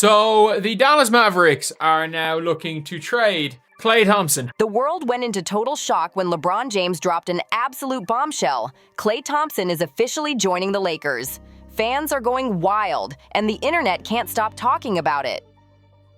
So the Dallas Mavericks are now looking to trade Klay Thompson. The world went into total shock when LeBron James dropped an absolute bombshell. Klay Thompson is officially joining the Lakers. Fans are going wild, and the internet can't stop talking about it.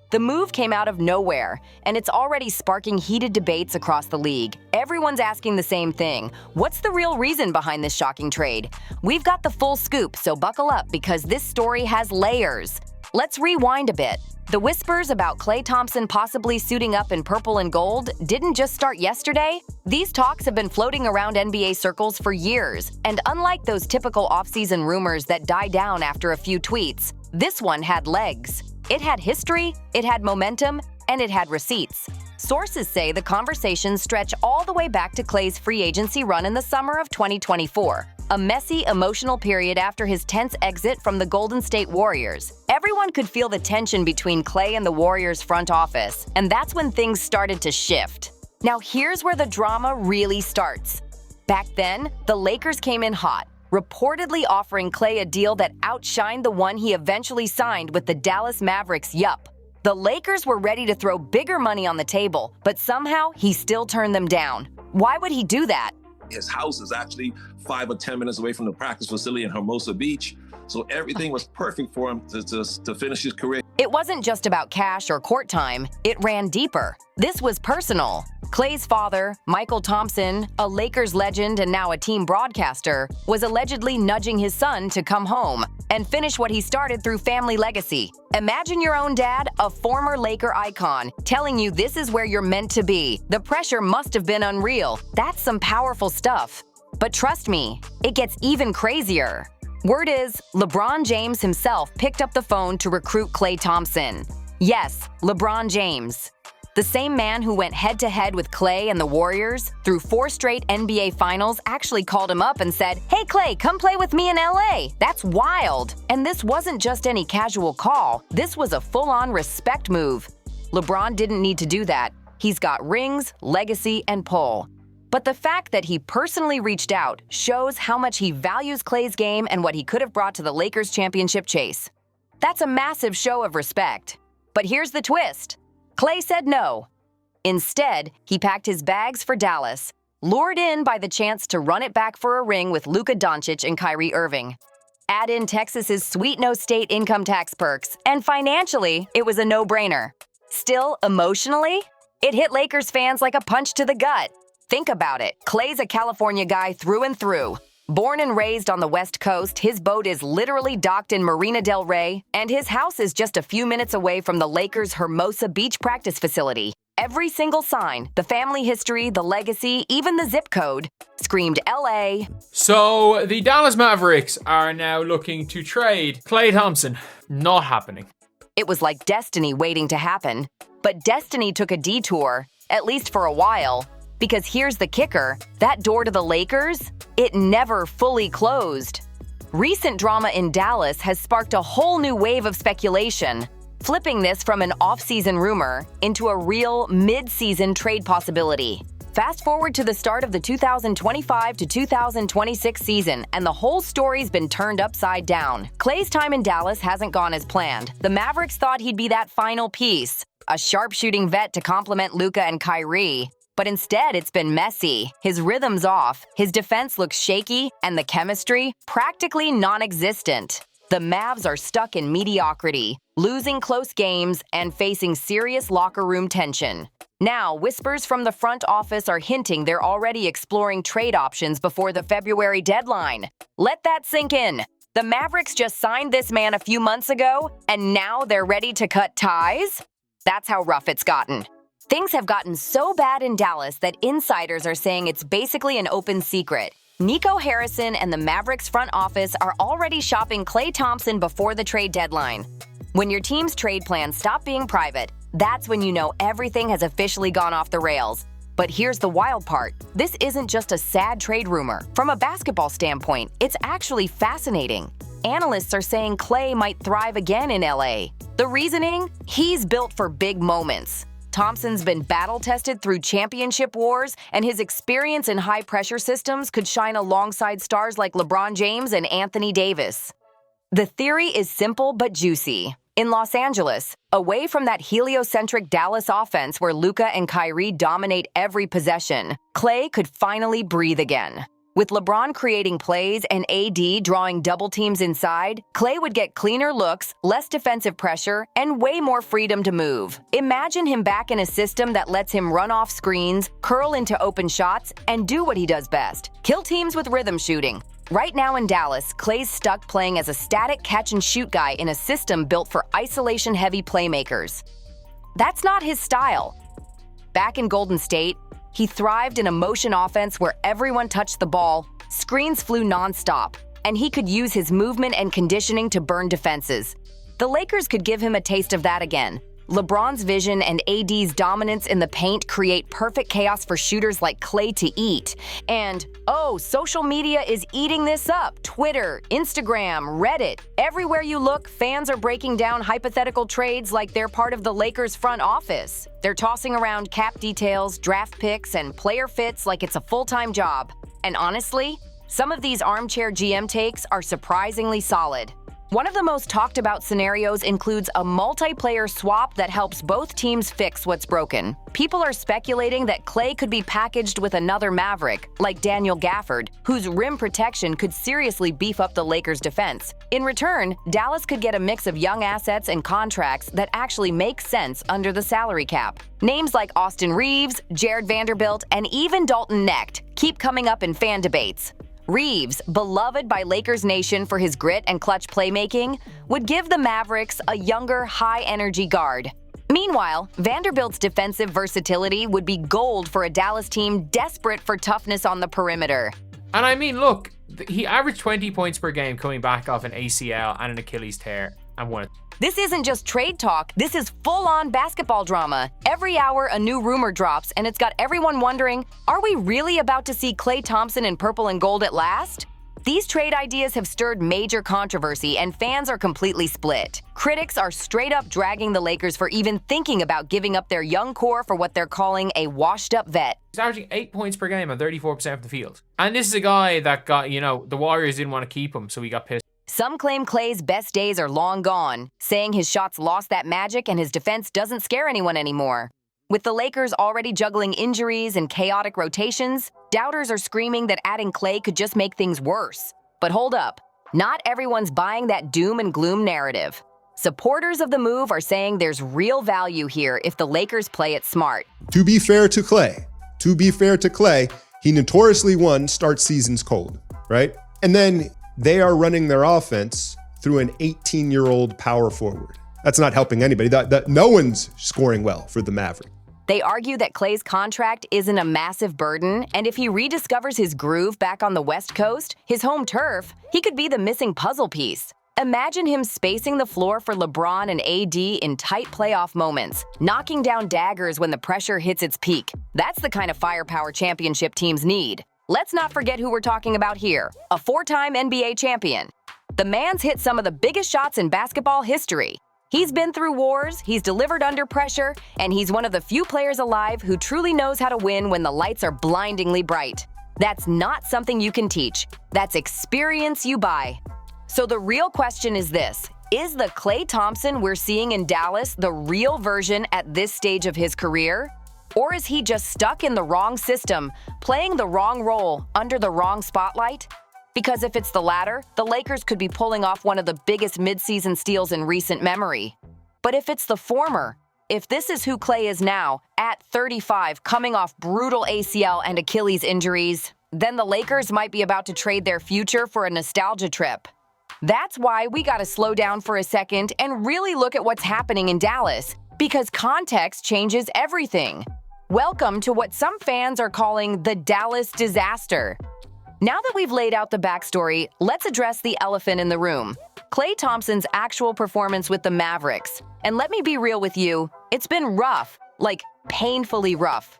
The move came out of nowhere, and it's already sparking heated debates across the league. Everyone's asking the same thing. What's the real reason behind this shocking trade? We've got the full scoop, so buckle up because this story has layers. Let's rewind a bit. The whispers about Klay Thompson possibly suiting up in purple and gold didn't just start yesterday. These talks have been floating around NBA circles for years, and unlike those typical offseason rumors that die down after a few tweets, this one had legs. It had history, it had momentum, and it had receipts. Sources say the conversations stretch all the way back to Klay's free agency run in the summer of 2024, a messy, emotional period after his tense exit from the Golden State Warriors. Everyone could feel the tension between Klay and the Warriors' front office, and that's when things started to shift. Now here's where the drama really starts. Back then, the Lakers came in hot, reportedly offering Klay a deal that outshined the one he eventually signed with the Dallas Mavericks. The Lakers were ready to throw bigger money on the table, but somehow he still turned them down. Why would he do that? His house is actually 5 or 10 minutes away from the practice facility in Hermosa Beach, so everything was perfect for him to finish his career. It wasn't just about cash or court time, it ran deeper. This was personal. Klay's father, Michael Thompson, a Lakers legend and now a team broadcaster, was allegedly nudging his son to come home and finish what he started through family legacy. Imagine your own dad, a former Laker icon, telling you this is where you're meant to be. The pressure must have been unreal. That's some powerful stuff. But trust me, it gets even crazier. Word is, LeBron James himself picked up the phone to recruit Klay Thompson. Yes, LeBron James. The same man who went head-to-head with Klay and the Warriors through 4 straight NBA Finals actually called him up and said, "Hey Klay, come play with me in LA." That's wild. And this wasn't just any casual call. This was a full-on respect move. LeBron didn't need to do that. He's got rings, legacy, and pull. But the fact that he personally reached out shows how much he values Klay's game and what he could have brought to the Lakers' championship chase. That's a massive show of respect. But here's the twist. Klay said no. Instead, he packed his bags for Dallas, lured in by the chance to run it back for a ring with Luka Doncic and Kyrie Irving. Add in Texas's sweet no-state income tax perks, and financially, it was a no-brainer. Still, emotionally, it hit Lakers fans like a punch to the gut. Think about it. Klay's a California guy through and through. Born and raised on the West Coast, his boat is literally docked in Marina del Rey, and his house is just a few minutes away from the Lakers' Hermosa Beach practice facility. Every single sign, the family history, the legacy, even the zip code, screamed LA. So the Dallas Mavericks are now looking to trade Klay Thompson. Not happening. It was like destiny waiting to happen. But destiny took a detour, at least for a while. Because here's the kicker, that door to the Lakers, it never fully closed. Recent drama in Dallas has sparked a whole new wave of speculation, flipping this from an off-season rumor into a real mid-season trade possibility. Fast forward to the start of the 2025 to 2026 season, and the whole story's been turned upside down. Klay's time in Dallas hasn't gone as planned. The Mavericks thought he'd be that final piece, a sharpshooting vet to complement Luka and Kyrie. But instead, it's been messy. His rhythm's off, his defense looks shaky, and the chemistry practically non-existent. The Mavs are stuck in mediocrity, losing close games and facing serious locker room tension. Now, whispers from the front office are hinting they're already exploring trade options before the February deadline. Let that sink in. The Mavericks just signed this man a few months ago, and now they're ready to cut ties? That's how rough it's gotten. Things have gotten so bad in Dallas that insiders are saying it's basically an open secret. Nico Harrison and the Mavericks front office are already shopping Klay Thompson before the trade deadline. When your team's trade plans stop being private, that's when you know everything has officially gone off the rails. But here's the wild part. This isn't just a sad trade rumor. From a basketball standpoint, it's actually fascinating. Analysts are saying Klay might thrive again in LA. The reasoning? He's built for big moments. Thompson's been battle-tested through championship wars, and his experience in high-pressure systems could shine alongside stars like LeBron James and Anthony Davis. The theory is simple but juicy. In Los Angeles, away from that heliocentric Dallas offense where Luka and Kyrie dominate every possession, Klay could finally breathe again. With LeBron creating plays and AD drawing double teams inside, Klay would get cleaner looks, less defensive pressure, and way more freedom to move. Imagine him back in a system that lets him run off screens, curl into open shots, and do what he does best: kill teams with rhythm shooting. Right now in Dallas, Klay's stuck playing as a static catch-and-shoot guy in a system built for isolation-heavy playmakers. That's not his style. Back in Golden State, he thrived in a motion offense where everyone touched the ball, screens flew nonstop, and he could use his movement and conditioning to burn defenses. The Lakers could give him a taste of that again. LeBron's vision and AD's dominance in the paint create perfect chaos for shooters like Klay to eat. And, oh, social media is eating this up. Twitter, Instagram, Reddit. Everywhere you look, fans are breaking down hypothetical trades like they're part of the Lakers' front office. They're tossing around cap details, draft picks, and player fits like it's a full-time job. And honestly, some of these armchair GM takes are surprisingly solid. One of the most talked about scenarios includes a multiplayer swap that helps both teams fix what's broken. People are speculating that Klay could be packaged with another Maverick, like Daniel Gafford, whose rim protection could seriously beef up the Lakers' defense. In return, Dallas could get a mix of young assets and contracts that actually make sense under the salary cap. Names like Austin Reeves, Jared Vanderbilt, and even Dalton Knecht keep coming up in fan debates. Reeves, beloved by Lakers Nation for his grit and clutch playmaking, would give the Mavericks a younger, high-energy guard. Meanwhile, Vanderbilt's defensive versatility would be gold for a Dallas team desperate for toughness on the perimeter. And I mean, look, he averaged 20 points per game coming back off an ACL and an Achilles tear and won it. This isn't just trade talk, this is full-on basketball drama. Every hour a new rumor drops, and it's got everyone wondering, are we really about to see Klay Thompson in purple and gold at last? These trade ideas have stirred major controversy, and fans are completely split. Critics are straight up dragging the Lakers for even thinking about giving up their young core for what they're calling a washed-up vet. He's averaging 8 points per game on 34% from the field. And this is a guy that got, the Warriors didn't want to keep him, so he got pissed. Some claim Klay's best days are long gone, saying his shots lost that magic and his defense doesn't scare anyone anymore. With the Lakers already juggling injuries and chaotic rotations, doubters are screaming that adding Klay could just make things worse. But hold up, not everyone's buying that doom and gloom narrative. Supporters of the move are saying there's real value here if the Lakers play it smart. To be fair to Klay, he notoriously won start seasons cold, right? And then they are running their offense through an 18-year-old power forward. That's not helping anybody. No one's scoring well for the Maverick. They argue that Klay's contract isn't a massive burden, and if he rediscovers his groove back on the West Coast, his home turf, he could be the missing puzzle piece. Imagine him spacing the floor for LeBron and AD in tight playoff moments, knocking down daggers when the pressure hits its peak. That's the kind of firepower championship teams need. Let's not forget who we're talking about here, a four-time NBA champion. The man's hit some of the biggest shots in basketball history. He's been through wars, he's delivered under pressure, and he's one of the few players alive who truly knows how to win when the lights are blindingly bright. That's not something you can teach. That's experience you buy. So the real question is this: is the Klay Thompson we're seeing in Dallas the real version at this stage of his career? Or is he just stuck in the wrong system, playing the wrong role under the wrong spotlight? Because if it's the latter, the Lakers could be pulling off one of the biggest midseason steals in recent memory. But if it's the former, if this is who Klay is now, at 35, coming off brutal ACL and Achilles injuries, then the Lakers might be about to trade their future for a nostalgia trip. That's why we gotta slow down for a second and really look at what's happening in Dallas, because context changes everything. Welcome to what some fans are calling the Dallas disaster. Now that we've laid out the backstory, let's address the elephant in the room: Klay Thompson's actual performance with the Mavericks. And let me be real with you, it's been rough, like painfully rough.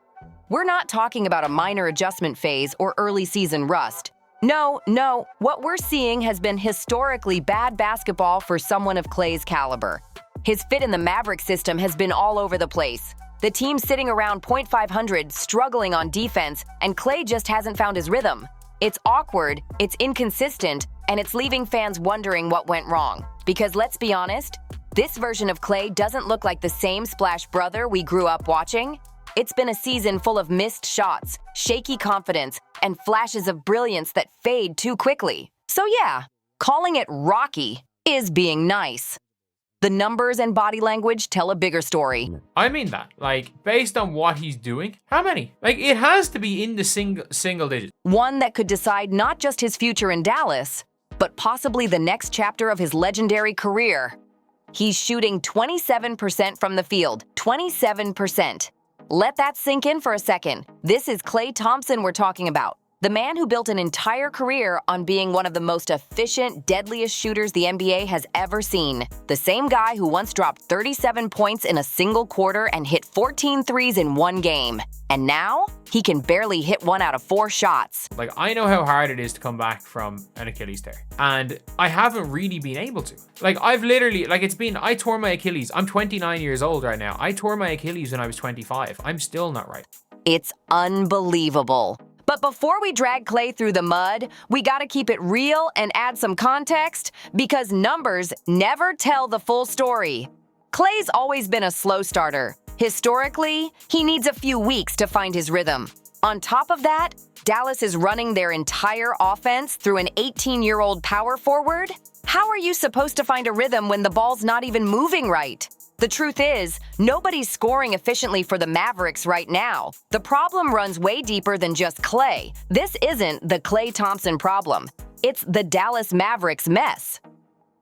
We're not talking about a minor adjustment phase or early season rust. No, what we're seeing has been historically bad basketball for someone of Klay's caliber. His fit in the Maverick system has been all over the place. The team's sitting around .500, struggling on defense, and Klay just hasn't found his rhythm. It's awkward, it's inconsistent, and it's leaving fans wondering what went wrong. Because let's be honest, This version of Klay doesn't look like the same Splash brother we grew up watching. It's been a season full of missed shots, shaky confidence, and flashes of brilliance that fade too quickly. So yeah, calling it rocky is being nice. The numbers and body language tell a bigger story. I mean that, like, based on what he's doing, how many? Like, it has to be in the single digits. One that could decide not just his future in Dallas, but possibly the next chapter of his legendary career. He's shooting 27% from the field. 27%. Let that sink in for a second. This is Klay Thompson we're talking about. The man who built an entire career on being one of the most efficient, deadliest shooters the NBA has ever seen. The same guy who once dropped 37 points in a single quarter and hit 14 threes in one game. And now, he can barely hit 1 out of 4 shots. Like, I know how hard it is to come back from an Achilles tear. And I haven't really been able to. Like, I've literally, like, I tore my Achilles. I'm 29 years old right now. I tore my Achilles when I was 25. I'm still not right. It's unbelievable. But before we drag Klay through the mud, we gotta keep it real and add some context, because numbers never tell the full story. Klay's always been a slow starter. Historically, he needs a few weeks to find his rhythm. On top of that, Dallas is running their entire offense through an 18-year-old power forward. How are you supposed to find a rhythm when the ball's not even moving right? The truth is, nobody's scoring efficiently for the Mavericks right now. The problem runs way deeper than just Klay. This isn't the Klay Thompson problem. It's the Dallas Mavericks mess.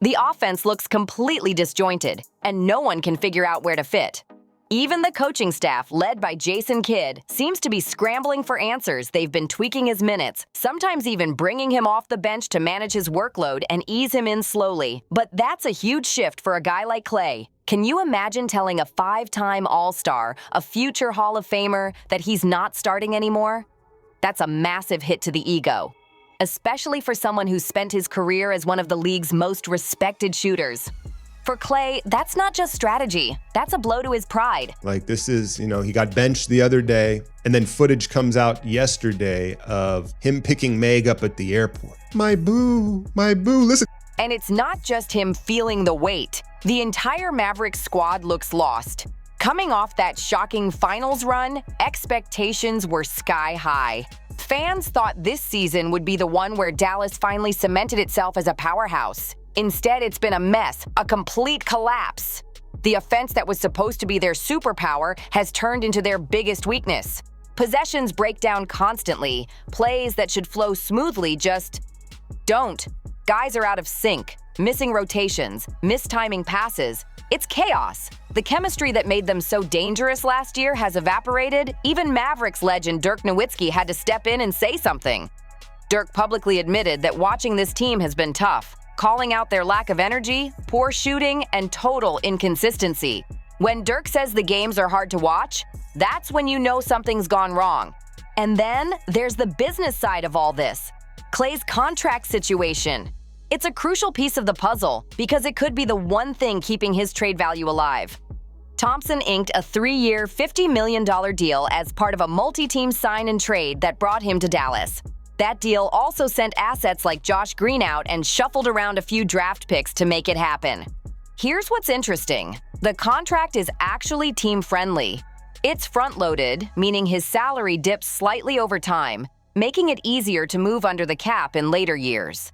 The offense looks completely disjointed, and no one can figure out where to fit. Even the coaching staff, led by Jason Kidd, seems to be scrambling for answers. They've been tweaking his minutes, sometimes even bringing him off the bench to manage his workload and ease him in slowly. But that's a huge shift for a guy like Klay. Can you imagine telling a 5-time All-Star, a future Hall of Famer, that he's not starting anymore? That's a massive hit to the ego, especially for someone who's spent his career as one of the league's most respected shooters. For Klay, that's not just strategy. That's a blow to his pride. Like, this is, he got benched the other day, and then footage comes out yesterday of him picking Meg up at the airport. My boo, listen. And it's not just him feeling the weight. The entire Mavericks squad looks lost. Coming off that shocking finals run, expectations were sky high. Fans thought this season would be the one where Dallas finally cemented itself as a powerhouse. Instead, it's been a mess, a complete collapse. The offense that was supposed to be their superpower has turned into their biggest weakness. Possessions break down constantly. Plays that should flow smoothly just don't. Guys are out of sync, missing rotations, mistiming passes. It's chaos. The chemistry that made them so dangerous last year has evaporated. Even Mavericks legend Dirk Nowitzki had to step in and say something. Dirk publicly admitted that watching this team has been tough, calling out their lack of energy, poor shooting, and total inconsistency. When Dirk says the games are hard to watch, that's when you know something's gone wrong. And then there's the business side of all this. Klay's contract situation. It's a crucial piece of the puzzle because it could be the one thing keeping his trade value alive. Thompson inked a 3-year, $50 million deal as part of a multi-team sign and trade that brought him to Dallas. That deal also sent assets like Josh Green out and shuffled around a few draft picks to make it happen. Here's what's interesting. The contract is actually team-friendly. It's front-loaded, meaning his salary dips slightly over time, making it easier to move under the cap in later years.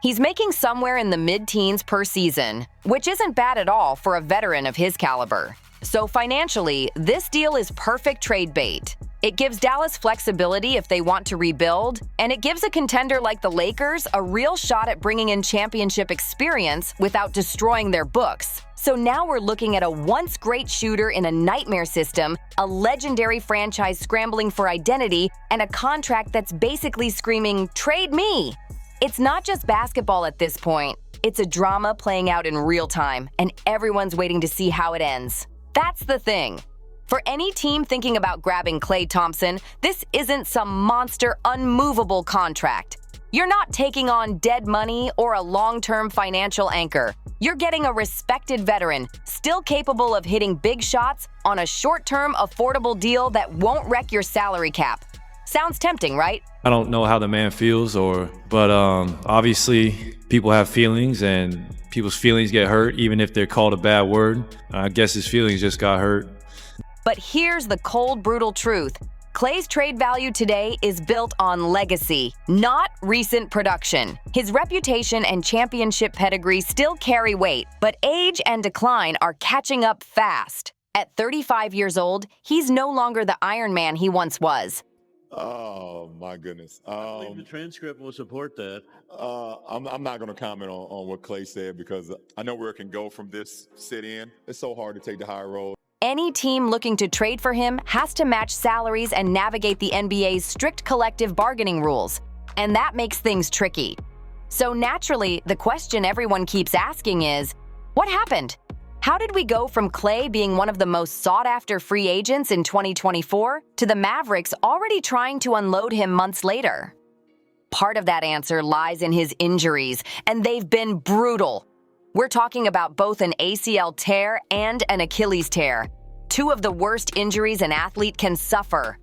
He's making somewhere in the mid-teens per season, which isn't bad at all for a veteran of his caliber. So financially, this deal is perfect trade bait. It gives Dallas flexibility if they want to rebuild, and it gives a contender like the Lakers a real shot at bringing in championship experience without destroying their books. So now we're looking at a once great shooter in a nightmare system, a legendary franchise scrambling for identity, and a contract that's basically screaming, "Trade me!" It's not just basketball at this point. It's a drama playing out in real time, and everyone's waiting to see how it ends. That's the thing. For any team thinking about grabbing Klay Thompson, this isn't some monster, unmovable contract. You're not taking on dead money or a long-term financial anchor. You're getting a respected veteran, still capable of hitting big shots on a short-term, affordable deal that won't wreck your salary cap. Sounds tempting, right? I don't know how the man feels, but obviously people have feelings and people's feelings get hurt even if they're called a bad word. I guess his feelings just got hurt. But here's the cold, brutal truth. Klay's trade value today is built on legacy, not recent production. His reputation and championship pedigree still carry weight, but age and decline are catching up fast. At 35 years old, he's no longer the Iron Man he once was. Oh, my goodness. I believe the transcript will support that. I'm not going to comment on what Klay said because I know where it can go from this sit-in. It's so hard to take the high road. Any team looking to trade for him has to match salaries and navigate the NBA's strict collective bargaining rules, and that makes things tricky. So naturally, the question everyone keeps asking is, what happened? How did we go from Klay being one of the most sought-after free agents in 2024 to the Mavericks already trying to unload him months later? Part of that answer lies in his injuries, and they've been brutal. We're talking about both an ACL tear and an Achilles tear, two of the worst injuries an athlete can suffer.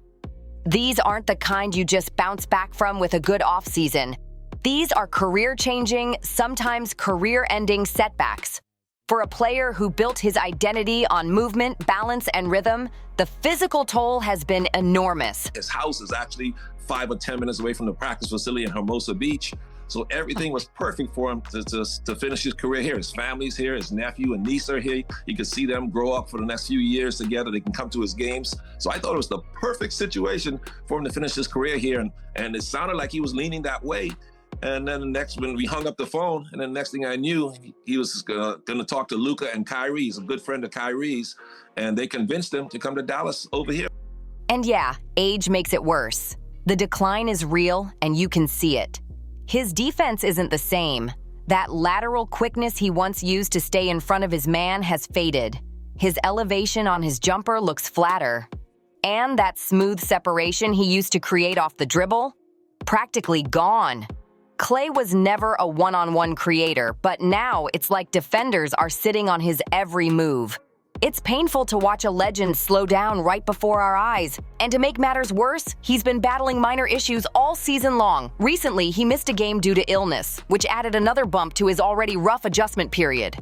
These aren't the kind you just bounce back from with a good offseason. These are career-changing, sometimes career-ending setbacks. For a player who built his identity on movement, balance, and rhythm, the physical toll has been enormous. His house is actually 5 or 10 minutes away from the practice facility in Hermosa Beach. So everything was perfect for him to finish his career here. His family's here, his nephew and niece are here. He could see them grow up for the next few years together. They can come to his games. So I thought it was the perfect situation for him to finish his career here. And it sounded like he was leaning that way. And then when we hung up the phone, and then the next thing I knew, he was going to talk to Luka and Kyrie. He's a good friend of Kyrie's, and they convinced him to come to Dallas over here. And yeah, age makes it worse. The decline is real, and you can see it. His defense isn't the same. That lateral quickness he once used to stay in front of his man has faded. His elevation on his jumper looks flatter. And that smooth separation he used to create off the dribble? Practically gone. Klay was never a one-on-one creator, but now it's like defenders are sitting on his every move. It's painful to watch a legend slow down right before our eyes. And to make matters worse, he's been battling minor issues all season long. Recently, he missed a game due to illness, which added another bump to his already rough adjustment period.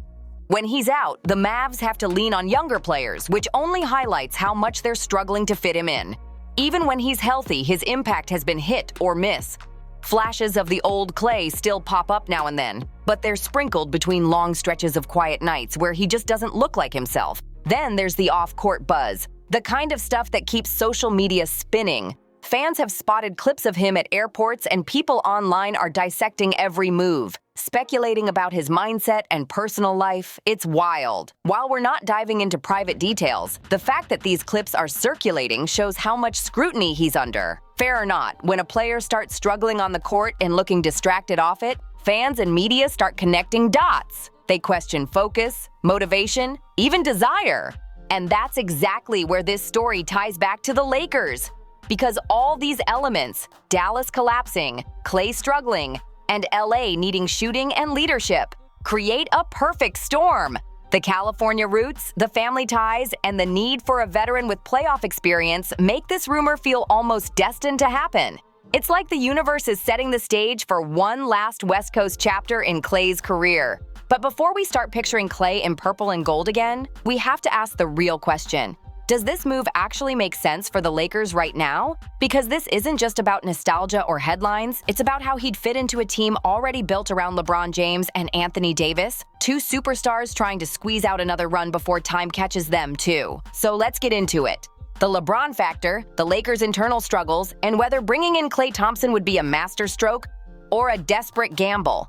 When he's out, the Mavs have to lean on younger players, which only highlights how much they're struggling to fit him in. Even when he's healthy, his impact has been hit or miss. Flashes of the old Klay still pop up now and then, but they're sprinkled between long stretches of quiet nights where he just doesn't look like himself. Then there's the off-court buzz, the kind of stuff that keeps social media spinning. Fans have spotted clips of him at airports, and people online are dissecting every move, speculating about his mindset and personal life. It's wild. While we're not diving into private details, the fact that these clips are circulating shows how much scrutiny he's under. Fair or not, when a player starts struggling on the court and looking distracted off it, fans and media start connecting dots. They question focus, motivation, even desire. And that's exactly where this story ties back to the Lakers. Because all these elements, Dallas collapsing, Klay struggling, and LA needing shooting and leadership, create a perfect storm. The California roots, the family ties, and the need for a veteran with playoff experience make this rumor feel almost destined to happen. It's like the universe is setting the stage for one last West Coast chapter in Klay's career. But before we start picturing Klay in purple and gold again, we have to ask the real question. Does this move actually make sense for the Lakers right now? Because this isn't just about nostalgia or headlines, it's about how he'd fit into a team already built around LeBron James and Anthony Davis, two superstars trying to squeeze out another run before time catches them too. So let's get into it. The LeBron factor, the Lakers' internal struggles, and whether bringing in Klay Thompson would be a masterstroke or a desperate gamble.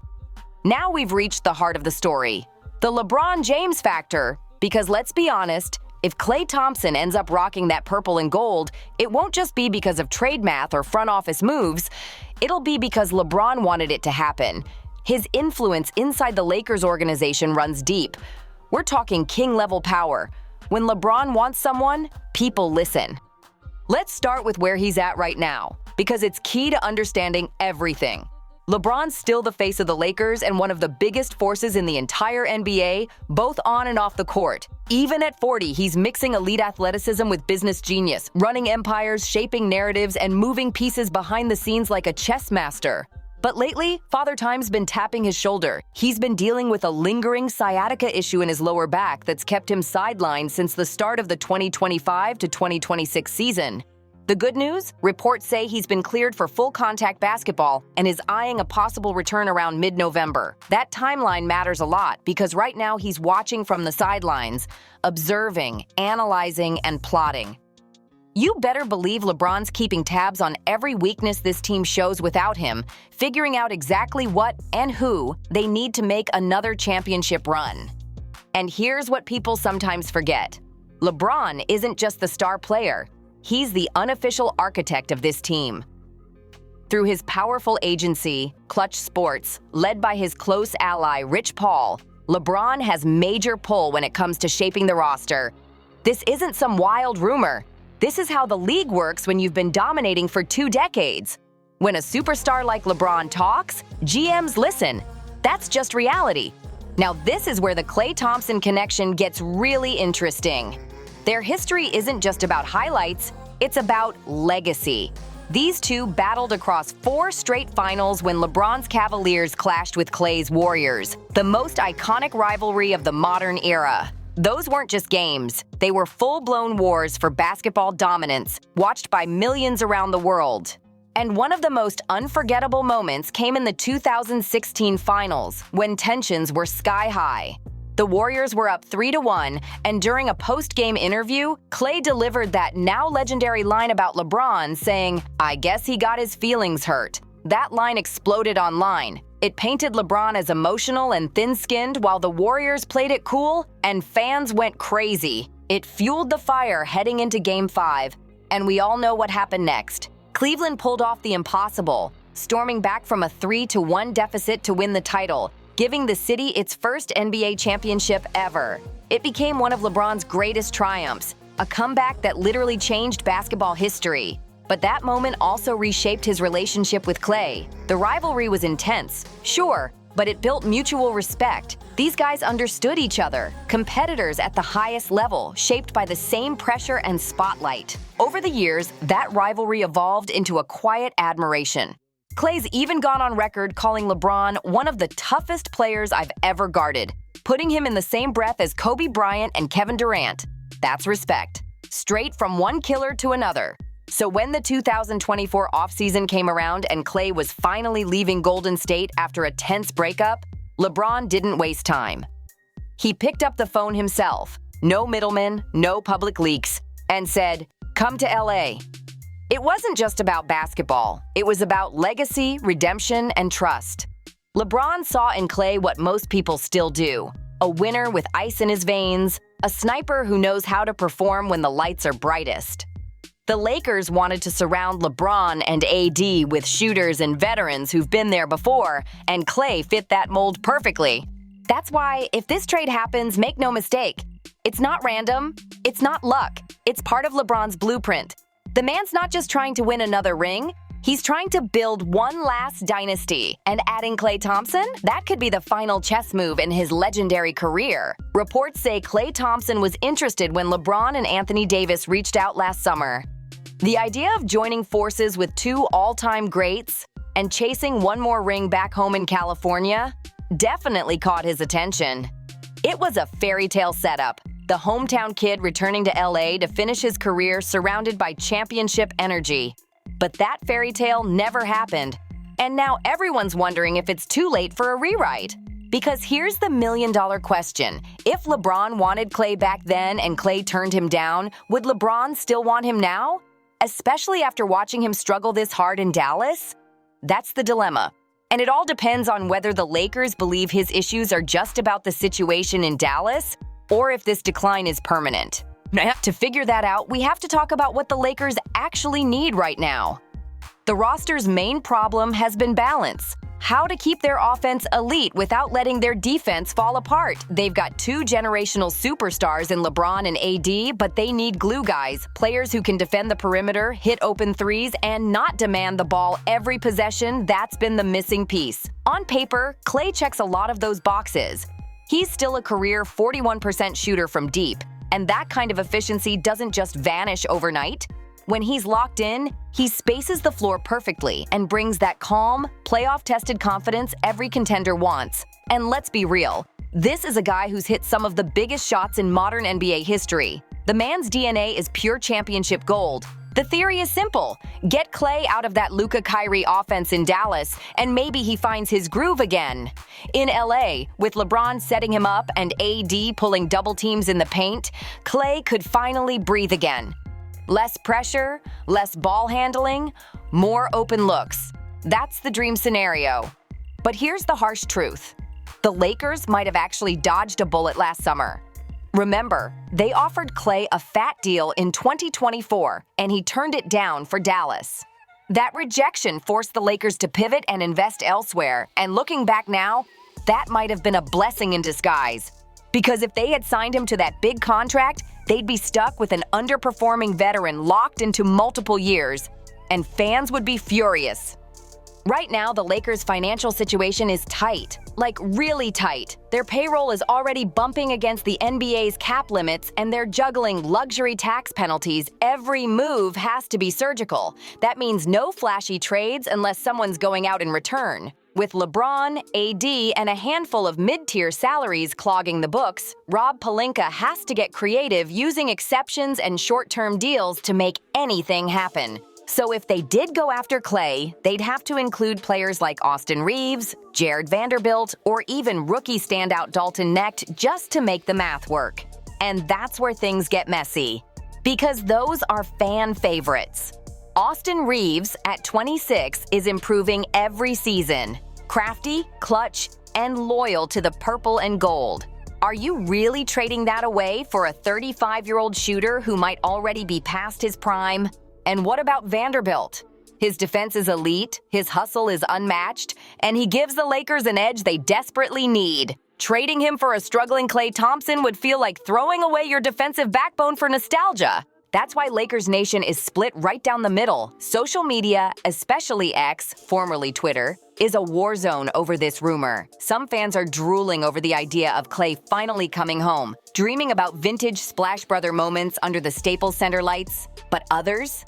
Now we've reached the heart of the story. The LeBron James factor, because let's be honest, if Klay Thompson ends up rocking that purple and gold, it won't just be because of trade math or front office moves. It'll be because LeBron wanted it to happen. His influence inside the Lakers organization runs deep. We're talking king-level power. When LeBron wants someone, people listen. Let's start with where he's at right now, because it's key to understanding everything. LeBron's still the face of the Lakers and one of the biggest forces in the entire NBA, both on and off the court. Even at 40, he's mixing elite athleticism with business genius, running empires, shaping narratives, and moving pieces behind the scenes like a chess master. But lately, Father Time's been tapping his shoulder. He's been dealing with a lingering sciatica issue in his lower back that's kept him sidelined since the start of the 2025 to 2026 season. The good news? Reports say he's been cleared for full contact basketball and is eyeing a possible return around mid-November. That timeline matters a lot because right now he's watching from the sidelines, observing, analyzing, and plotting. You better believe LeBron's keeping tabs on every weakness this team shows without him, figuring out exactly what and who they need to make another championship run. And here's what people sometimes forget. LeBron isn't just the star player. He's the unofficial architect of this team. Through his powerful agency, Clutch Sports, led by his close ally Rich Paul, LeBron has major pull when it comes to shaping the roster. This isn't some wild rumor. This is how the league works when you've been dominating for 2 decades. When a superstar like LeBron talks, GMs listen. That's just reality. Now this is where the Klay Thompson connection gets really interesting. Their history isn't just about highlights, it's about legacy. These two battled across 4 straight finals when LeBron's Cavaliers clashed with Klay's Warriors, the most iconic rivalry of the modern era. Those weren't just games, they were full-blown wars for basketball dominance, watched by millions around the world. And one of the most unforgettable moments came in the 2016 finals, when tensions were sky high. The Warriors were up 3-1, and during a post-game interview, Klay delivered that now legendary line about LeBron, saying, "I guess he got his feelings hurt." That line exploded online. It painted LeBron as emotional and thin-skinned while the Warriors played it cool, and fans went crazy. It fueled the fire heading into Game 5, and we all know what happened next. Cleveland pulled off the impossible, storming back from a 3-1 deficit to win the title, giving the city its first NBA championship ever. It became one of LeBron's greatest triumphs, a comeback that literally changed basketball history. But that moment also reshaped his relationship with Klay. The rivalry was intense, sure, but it built mutual respect. These guys understood each other, competitors at the highest level, shaped by the same pressure and spotlight. Over the years, that rivalry evolved into a quiet admiration. Klay's even gone on record calling LeBron one of the toughest players I've ever guarded, putting him in the same breath as Kobe Bryant and Kevin Durant. That's respect. Straight from one killer to another. So when the 2024 offseason came around and Klay was finally leaving Golden State after a tense breakup, LeBron didn't waste time. He picked up the phone himself, no middlemen, no public leaks, and said, "Come to LA." It wasn't just about basketball. It was about legacy, redemption, and trust. LeBron saw in Klay what most people still do, a winner with ice in his veins, a sniper who knows how to perform when the lights are brightest. The Lakers wanted to surround LeBron and AD with shooters and veterans who've been there before, and Klay fit that mold perfectly. That's why, if this trade happens, make no mistake, it's not random, it's not luck, it's part of LeBron's blueprint. The man's not just trying to win another ring, he's trying to build one last dynasty. And adding Klay Thompson? That could be the final chess move in his legendary career. Reports say Klay Thompson was interested when LeBron and Anthony Davis reached out last summer. The idea of joining forces with 2 all-time greats and chasing one more ring back home in California definitely caught his attention. It was a fairy tale setup. The hometown kid returning to LA to finish his career surrounded by championship energy. But that fairy tale never happened. And now everyone's wondering if it's too late for a rewrite. Because here's the million-dollar question. If LeBron wanted Klay back then and Klay turned him down, would LeBron still want him now? Especially after watching him struggle this hard in Dallas? That's the dilemma. And it all depends on whether the Lakers believe his issues are just about the situation in Dallas, or if this decline is permanent. Now, to figure that out, we have to talk about what the Lakers actually need right now. The roster's main problem has been balance. how to keep their offense elite without letting their defense fall apart. They've got two generational superstars in LeBron and AD, but they need glue guys, players who can defend the perimeter, hit open threes, and not demand the ball every possession. That's been the missing piece. On paper, Klay checks a lot of those boxes. He's still a career 41% shooter from deep, and that kind of efficiency doesn't just vanish overnight. When he's locked in, he spaces the floor perfectly and brings that calm, playoff-tested confidence every contender wants. And let's be real, this is a guy who's hit some of the biggest shots in modern NBA history. The man's DNA is pure championship gold. The theory is simple. Get Klay out of that Luka-Kyrie offense in Dallas, and maybe he finds his groove again. In LA, with LeBron setting him up and AD pulling double teams in the paint, Klay could finally breathe again. Less pressure, less ball handling, more open looks. That's the dream scenario. But here's the harsh truth. The Lakers might have actually dodged a bullet last summer. Remember, they offered Klay a fat deal in 2024, and he turned it down for Dallas. That rejection forced the Lakers to pivot and invest elsewhere, and looking back now, that might have been a blessing in disguise. Because if they had signed him to that big contract, they'd be stuck with an underperforming veteran locked into multiple years, and fans would be furious. Right now, the Lakers' financial situation is tight, like really tight. Their payroll is already bumping against the NBA's cap limits, and they're juggling luxury tax penalties. Every move has to be surgical. That means no flashy trades unless someone's going out in return. With LeBron, AD, and a handful of mid-tier salaries clogging the books, Rob Pelinka has to get creative using exceptions and short-term deals to make anything happen. So if they did go after Klay, they'd have to include players like Austin Reeves, Jared Vanderbilt, or even rookie standout Dalton Knecht just to make the math work. And that's where things get messy, because those are fan favorites. Austin Reeves, at 26, is improving every season. Crafty, clutch, and loyal to the purple and gold. Are you really trading that away for a 35-year-old shooter who might already be past his prime? And what about Vanderbilt? His defense is elite, his hustle is unmatched, and he gives the Lakers an edge they desperately need. Trading him for a struggling Klay Thompson would feel like throwing away your defensive backbone for nostalgia. That's why Lakers Nation is split right down the middle. Social media, especially X, formerly Twitter, is a war zone over this rumor. Some fans are drooling over the idea of Klay finally coming home, dreaming about vintage Splash Brother moments under the Staples Center lights. But others?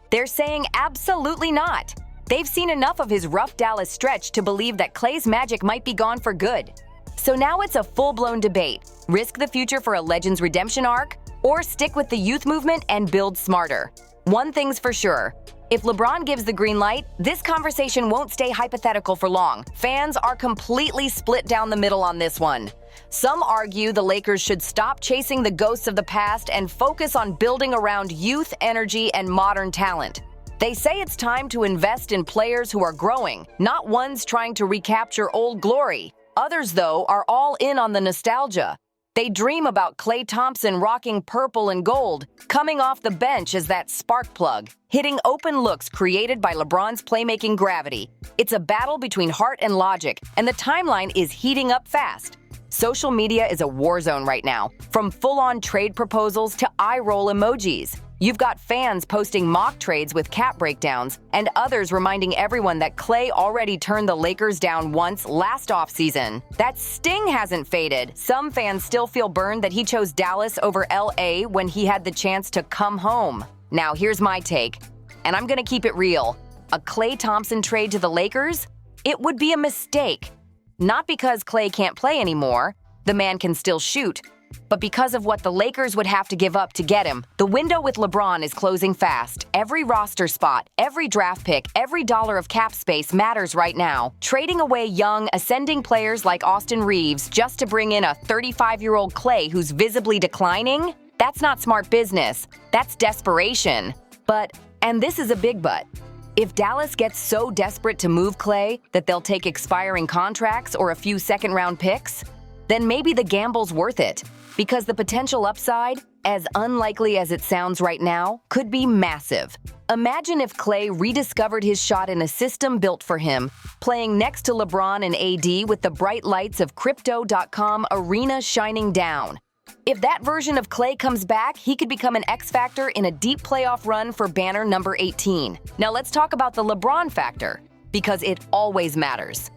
They're saying absolutely not. They've seen enough of his rough Dallas stretch to believe that Klay's magic might be gone for good. So now it's a full-blown debate. Risk the future for a Legends redemption arc, or stick with the youth movement and build smarter. One thing's for sure. If LeBron gives the green light, this conversation won't stay hypothetical for long. Fans are completely split down the middle on this one. Some argue the Lakers should stop chasing the ghosts of the past and focus on building around youth, energy, and modern talent. They say it's time to invest in players who are growing, not ones trying to recapture old glory. Others, though, are all in on the nostalgia. They dream about Klay Thompson rocking purple and gold, coming off the bench as that spark plug, hitting open looks created by LeBron's playmaking gravity. It's a battle between heart and logic, and the timeline is heating up fast. Social media is a war zone right now, from full-on trade proposals to eye-roll emojis. You've got fans posting mock trades with cap breakdowns, and others reminding everyone that Klay already turned the Lakers down once last offseason. That sting hasn't faded. Some fans still feel burned that he chose Dallas over LA when he had the chance to come home. Now, here's my take, and I'm gonna keep it real. A Klay Thompson trade to the Lakers? It would be a mistake. Not because Klay can't play anymore, the man can still shoot, but because of what the Lakers would have to give up to get him. The window with LeBron is closing fast. Every roster spot, every draft pick, every dollar of cap space matters right now. Trading away young, ascending players like Austin Reeves just to bring in a 35-year-old Klay who's visibly declining? That's not smart business. That's desperation. But, and this is a big but, if Dallas gets so desperate to move Klay that they'll take expiring contracts or a few second-round picks, then maybe the gamble's worth it. because the potential upside, as unlikely as it sounds right now, could be massive. Imagine if Klay rediscovered his shot in a system built for him, playing next to LeBron and AD with the bright lights of Crypto.com arena shining down. If that version of Klay comes back, he could become an X factor in a deep playoff run for banner number 18. Now let's talk about the LeBron factor, because it always matters.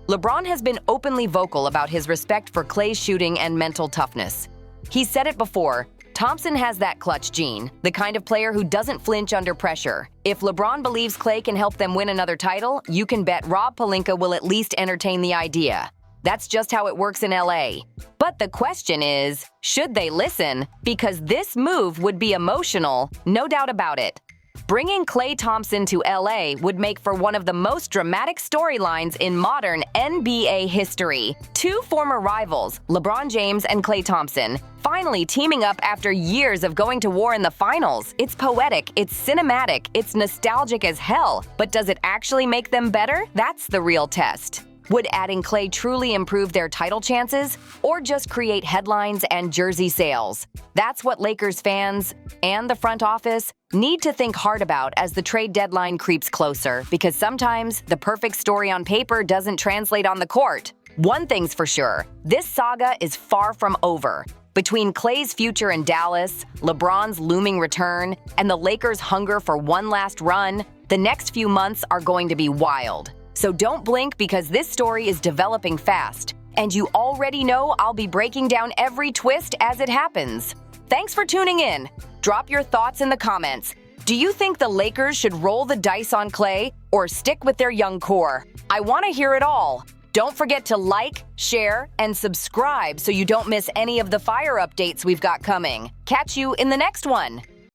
LeBron has been openly vocal about his respect for Klay's shooting and mental toughness. He said it before, Thompson has that clutch gene, the kind of player who doesn't flinch under pressure. If LeBron believes Klay can help them win another title, you can bet Rob Pelinka will at least entertain the idea. That's just how it works in LA. But the question is, should they listen? Because this move would be emotional, no doubt about it. Bringing Klay Thompson to LA would make for one of the most dramatic storylines in modern NBA history. Two former rivals, LeBron James and Klay Thompson, finally teaming up after years of going to war in the finals. It's poetic, it's cinematic, it's nostalgic as hell. But does it actually make them better? That's the real test. Would adding Klay truly improve their title chances, or just create headlines and jersey sales? That's what Lakers fans and the front office need to think hard about as the trade deadline creeps closer, because sometimes the perfect story on paper doesn't translate on the court. One thing's for sure, this saga is far from over. Between Klay's future in Dallas, LeBron's looming return, and the Lakers' hunger for one last run, the next few months are going to be wild. So don't blink, because this story is developing fast, and you already know I'll be breaking down every twist as it happens. Thanks for tuning in. Drop your thoughts in the comments. Do you think the Lakers should roll the dice on Klay or stick with their young core? I want to hear it all. Don't forget to like, share, and subscribe so you don't miss any of the fire updates we've got coming. Catch you in the next one.